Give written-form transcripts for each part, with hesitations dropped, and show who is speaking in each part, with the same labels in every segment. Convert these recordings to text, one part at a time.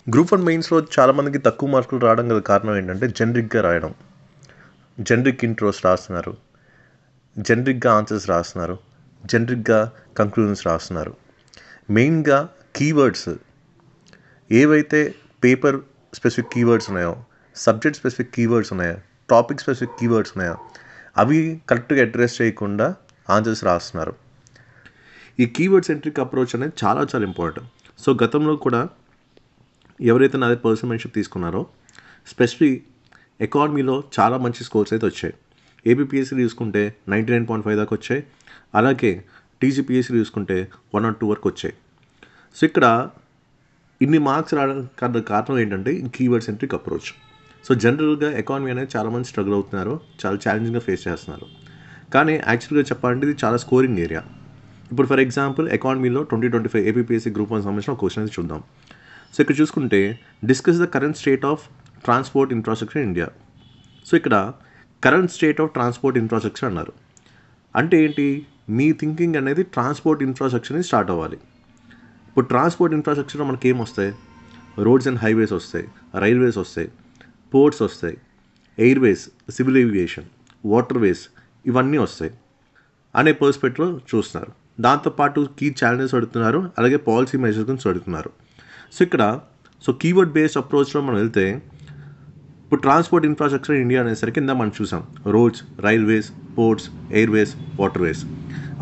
Speaker 1: Group 1 మెయిన్స్‌లో చాలామందికి తక్కువ మార్కులు రావడం గల కారణం ఏంటంటే జనరిక్‌గా రాయడం. జనరిక్ ఇంట్రోస్ రాస్తున్నారు. జనరిక్‌గా ఆన్సర్స్ రాస్తున్నారు. జనరిక్‌గా కంక్లూజన్స్ రాస్తున్నారు. మెయిన్‌గా కీవర్డ్స్ ఏవైతే పేపర్ స్పెసిఫిక్ కీవర్డ్స్ ఉన్నాయో, సబ్జెక్ట్ స్పెసిఫిక్ కీవర్డ్స్ ఉన్నాయో, టాపిక్ స్పెసిఫిక్ కీవర్డ్స్ ఉన్నాయో అవి కరెక్ట్గా అడ్రస్ చేయకుండా ఆన్సర్స్ రాస్తున్నారు. ఈ కీవర్డ్ సెంట్రిక్ అప్రోచ్ అనేది చాలా చాలా ఇంపార్టెంట్. సో గతంలో కూడా ఎవరైతే నాది పర్సనల్ మెంటర్‌షిప్ తీసుకున్నారో స్పెషల్లీ ఎకానమీలో చాలా మంచి స్కోర్స్ అయితే వచ్చాయి. ఏపీపీఎస్సీ తీసుకుంటే 99.5 దాకా వచ్చాయి. అలాగే టీజీపీఎస్సీ తీసుకుంటే 1 or 2 వరకు వచ్చాయి. సో ఇక్కడ ఇన్ని మార్క్స్ రావడానికి కారణం ఏంటంటే ఈ కీవర్డ్ సెంట్రిక్ అప్రోచ్. సో జనరల్గా ఎకానమీ అనేది చాలామంది స్ట్రగుల్ అవుతున్నారు, చాలా ఛాలెంజింగ్గా ఫేస్ చేస్తున్నారు. కానీ యాక్చువల్గా చెప్పాలంటే ఇది చాలా స్కోరింగ్ ఏరియా. ఇప్పుడు ఫర్ ఎగ్జాంపుల్ ఎకానమీలో 2025 ఏపీపీఎస్సీ గ్రూప్ 1 సంబంధించిన క్వశ్చన్ అయితే చూద్దాం. సో ఇక్కడ చూసుకుంటే discuss the current state of transport infrastructure in India. So ఇక్కడ current state of transport infrastructure అన్నారు. అంటే ఏంటి, మీ థింకింగ్ అనేది ట్రాన్స్పోర్ట్ ఇన్ఫ్రాస్ట్రక్చర్ నుంచి స్టార్ట్ అవ్వాలి. ఇప్పుడు ట్రాన్స్పోర్ట్ ఇన్ఫ్రాస్ట్రక్చర్లో మనకి ఏమొస్తాయి? రోడ్స్ అండ్ హైవేస్ వస్తాయి, రైల్వేస్ వస్తాయి, పోర్ట్స్ వస్తాయి, ఎయిర్వేస్, సివిల్ ఏవియేషన్, వాటర్వేస్ ఇవన్నీ వస్తాయి అనే పర్స్పెక్టివ్లో చూస్తున్నారు. దాంతోపాటు కీ ఛాలెంజెస్ అడుగుతున్నారు, అలాగే పాలసీ మెజర్స్ గురించి అడుగుతున్నారు. సో ఇక్కడ కీవర్డ్ బేస్డ్ అప్రోచ్లో మనం వెళ్తే ఇప్పుడు ట్రాన్స్పోర్ట్ ఇన్ఫ్రాస్ట్రక్చర్ ఇండియా అనేసరికి కింద మనం చూసాం roads, railways, ports, Airways, waterways.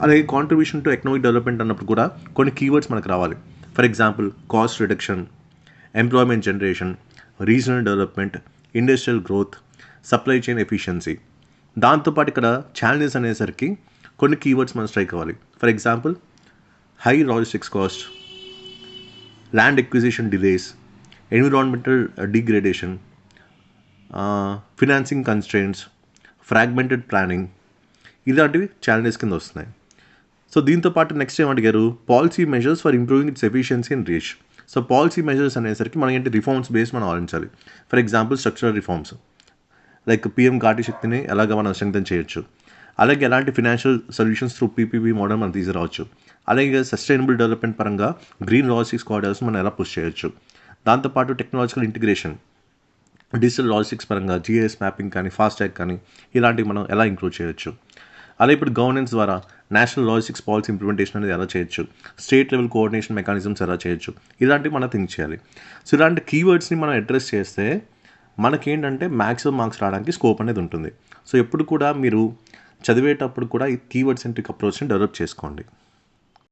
Speaker 1: అలాగే కాంట్రిబ్యూషన్ టు ఎకనామిక్ డెవలప్మెంట్ అన్నప్పుడు కూడా కొన్ని కీవర్డ్స్ మనకు రావాలి. For example cost reduction, employment generation, regional development, industrial growth, supply chain efficiency. దాంతోపాటు ఇక్కడ ఛాలెంజెస్ అనేసరికి కొన్ని కీవర్డ్స్ మనం స్ట్రైక్ అవ్వాలి. For example high logistics cost, land acquisition delays, environmental degradation, financing constraints, fragmented planning ఇలాంటివి challenges కింద వస్తున్నాయి. So దీంతో పాటు నెక్స్ట్ ఏం అడిగారు, policy measures for improving it's efficiency and reach. So policy measures అనేసరికి మనం ఏంటి రిఫార్మ్స్ బేస్ మనం ఆలోచించాలి. For example structural reforms like PM Gati శక్తిని ఎలాగ మనం స్ట్రెంగ్తన్ చేయొచ్చు, అలాగే ఎలాంటి financial solutions through PPP model మనం తీసుకురావచ్చు, అలాగే సస్టైనబుల్ డెవలప్మెంట్ పరంగా గ్రీన్ లాజిస్టిక్స్ కారిడార్స్ మనం ఎలా పుష్ చేయొచ్చు. దాంతోపాటు టెక్నాలజికల్ ఇంటిగ్రేషన్, డిజిటల్ లాజిస్టిక్స్ పరంగా జిఐఎస్ మ్యాపింగ్ కానీ, ఫాస్టాగ్ కానీ ఇలాంటివి మనం ఎలా ఇంక్లూడ్ చేయొచ్చు. అలాగే ఇప్పుడు గవర్నెన్స్ ద్వారా నేషనల్ లాజిస్టిక్స్ పాలసీ ఇంప్లిమెంటేషన్ అనేది ఎలా చేయొచ్చు, స్టేట్ లెవెల్ కోఆర్డినేషన్ మెకానిజమ్స్ ఎలా చేయొచ్చు, ఇలాంటివి మనం థింక్ చేయాలి. సో ఇలాంటి కీవర్డ్స్ని మనం అడ్రస్ చేస్తే మనకేంటంటే మ్యాక్సిమం మార్క్స్ రావడానికి స్కోప్ అనేది ఉంటుంది. సో ఎప్పుడు కూడా మీరు చదివేటప్పుడు కూడా ఈ కీవర్డ్ సెంట్రిక్ అప్రోచ్ని డెవలప్ చేసుకోండి.